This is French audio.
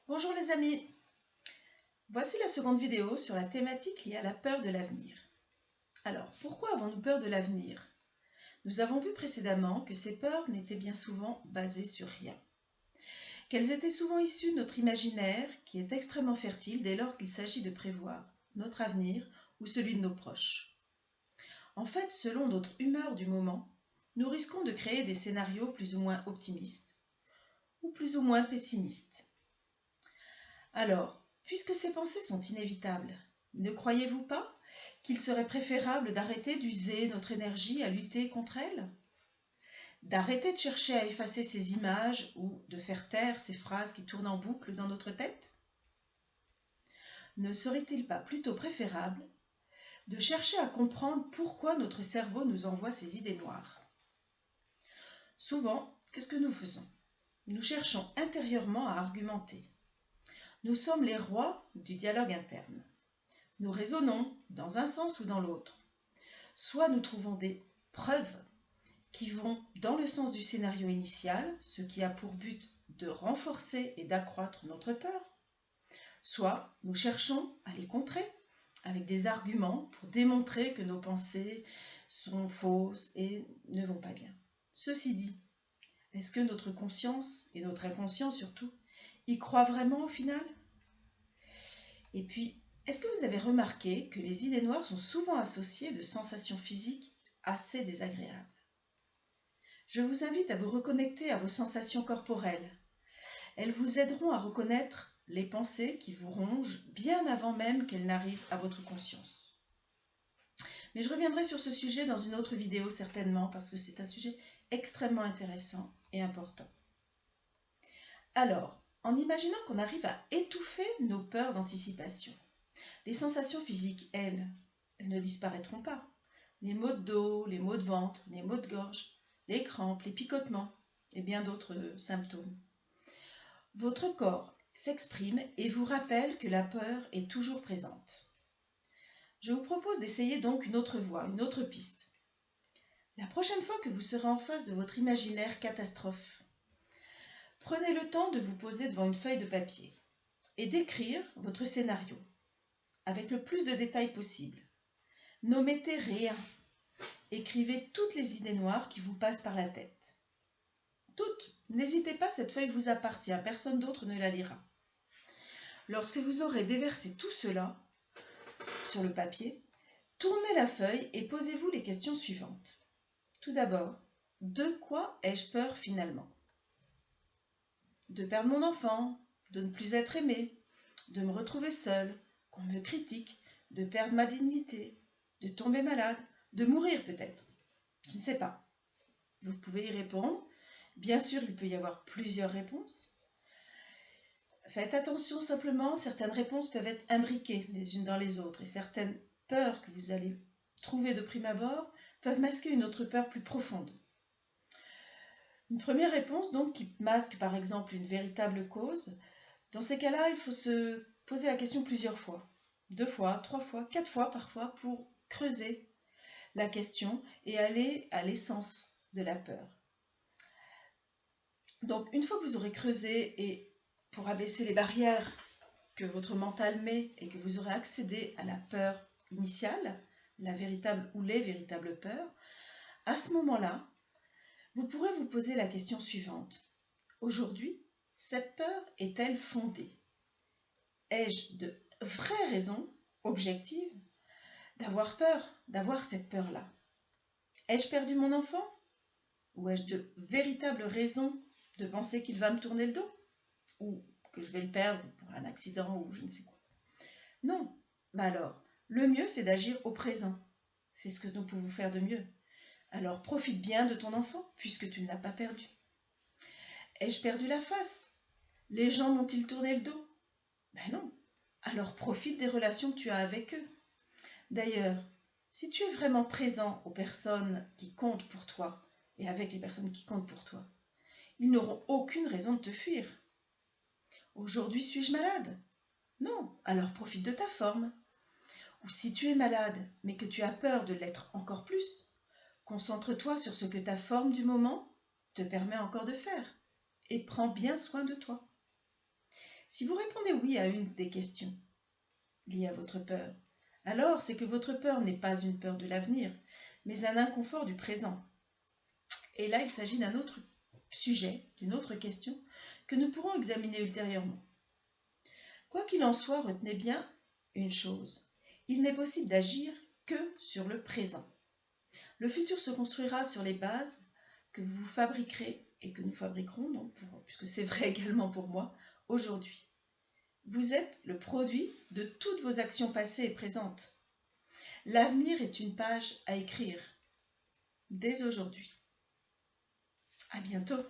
Bonjour les amis, voici la seconde vidéo sur la thématique liée à la peur de l'avenir. Alors, pourquoi avons-nous peur de l'avenir? Nous avons vu précédemment que ces peurs n'étaient bien souvent basées sur rien, qu'elles étaient souvent issues de notre imaginaire qui est extrêmement fertile dès lors qu'il s'agit de prévoir notre avenir ou celui de nos proches. En fait, selon notre humeur du moment, nous risquons de créer des scénarios plus ou moins optimistes ou plus ou moins pessimistes. Alors, puisque ces pensées sont inévitables, ne croyez-vous pas qu'il serait préférable d'arrêter d'user notre énergie à lutter contre elles? D'arrêter de chercher à effacer ces images ou de faire taire ces phrases qui tournent en boucle dans notre tête? Ne serait-il pas plutôt préférable de chercher à comprendre pourquoi notre cerveau nous envoie ces idées noires? Souvent, qu'est-ce que nous faisons? Nous cherchons intérieurement à argumenter. Nous sommes les rois du dialogue interne. Nous raisonnons dans un sens ou dans l'autre. Soit nous trouvons des preuves qui vont dans le sens du scénario initial, ce qui a pour but de renforcer et d'accroître notre peur. Soit nous cherchons à les contrer avec des arguments pour démontrer que nos pensées sont fausses et ne vont pas bien. Ceci dit, est-ce que notre conscience, et notre inconscient surtout, y croient vraiment au final? Et puis, est-ce que vous avez remarqué que les idées noires sont souvent associées de sensations physiques assez désagréables? Je vous invite à vous reconnecter à vos sensations corporelles. Elles vous aideront à reconnaître les pensées qui vous rongent bien avant même qu'elles n'arrivent à votre conscience. Mais je reviendrai sur ce sujet dans une autre vidéo certainement parce que c'est un sujet extrêmement intéressant et important. Alors, en imaginant qu'on arrive à étouffer nos peurs d'anticipation, les sensations physiques, elles ne disparaîtront pas. Les maux de dos, les maux de ventre, les maux de gorge, les crampes, les picotements et bien d'autres symptômes. Votre corps s'exprime et vous rappelle que la peur est toujours présente. Je vous propose d'essayer donc une autre voie, une autre piste. La prochaine fois que vous serez en face de votre imaginaire catastrophe, prenez le temps de vous poser devant une feuille de papier et d'écrire votre scénario avec le plus de détails possible. N'omettez rien. Écrivez toutes les idées noires qui vous passent par la tête. Toutes. N'hésitez pas, cette feuille vous appartient, personne d'autre ne la lira. Lorsque vous aurez déversé tout cela sur le papier, tournez la feuille et posez-vous les questions suivantes. Tout d'abord, de quoi ai-je peur finalement? De perdre mon enfant, de ne plus être aimé, de me retrouver seule, qu'on me critique, de perdre ma dignité, de tomber malade, de mourir peut-être. Je ne sais pas. Vous pouvez y répondre. Bien sûr, il peut y avoir plusieurs réponses. Faites attention simplement, certaines réponses peuvent être imbriquées les unes dans les autres et certaines peurs que vous allez trouver de prime abord peuvent masquer une autre peur plus profonde. Une première réponse donc qui masque par exemple une véritable cause, dans ces cas-là, il faut se poser la question plusieurs fois. 2 fois, 3 fois, 4 fois parfois pour creuser la question et aller à l'essence de la peur. Donc une fois que vous aurez creusé et pour abaisser les barrières que votre mental met et que vous aurez accédé à la peur initiale, la véritable ou les véritables peurs, à ce moment-là, vous pourrez vous poser la question suivante. Aujourd'hui, cette peur est-elle fondée? Ai-je de vraies raisons objectives d'avoir peur, d'avoir cette peur-là? Ai-je perdu mon enfant? Ou ai-je de véritables raisons de penser qu'il va me tourner le dos? Ou que je vais le perdre pour un accident ou je ne sais quoi? Non. Mais alors, le mieux c'est d'agir au présent. C'est ce que nous pouvons faire de mieux. Alors profite bien de ton enfant puisque tu ne l'as pas perdu. Ai-je perdu la face? Les gens m'ont-ils tourné le dos? Ben non. Alors profite des relations que tu as avec eux. D'ailleurs, si tu es vraiment présent aux personnes qui comptent pour toi et avec les personnes qui comptent pour toi, ils n'auront aucune raison de te fuir. Aujourd'hui, suis-je malade? Non, alors profite de ta forme. Ou si tu es malade, mais que tu as peur de l'être encore plus, concentre-toi sur ce que ta forme du moment te permet encore de faire et prends bien soin de toi. Si vous répondez oui à une des questions liées à votre peur, alors c'est que votre peur n'est pas une peur de l'avenir, mais un inconfort du présent. Et là, il s'agit d'un autre sujet, d'une autre question, que nous pourrons examiner ultérieurement. Quoi qu'il en soit, retenez bien une chose. Il n'est possible d'agir que sur le présent. Le futur se construira sur les bases que vous fabriquerez et que nous fabriquerons, donc puisque c'est vrai également pour moi, aujourd'hui. Vous êtes le produit de toutes vos actions passées et présentes. L'avenir est une page à écrire dès aujourd'hui. À bientôt.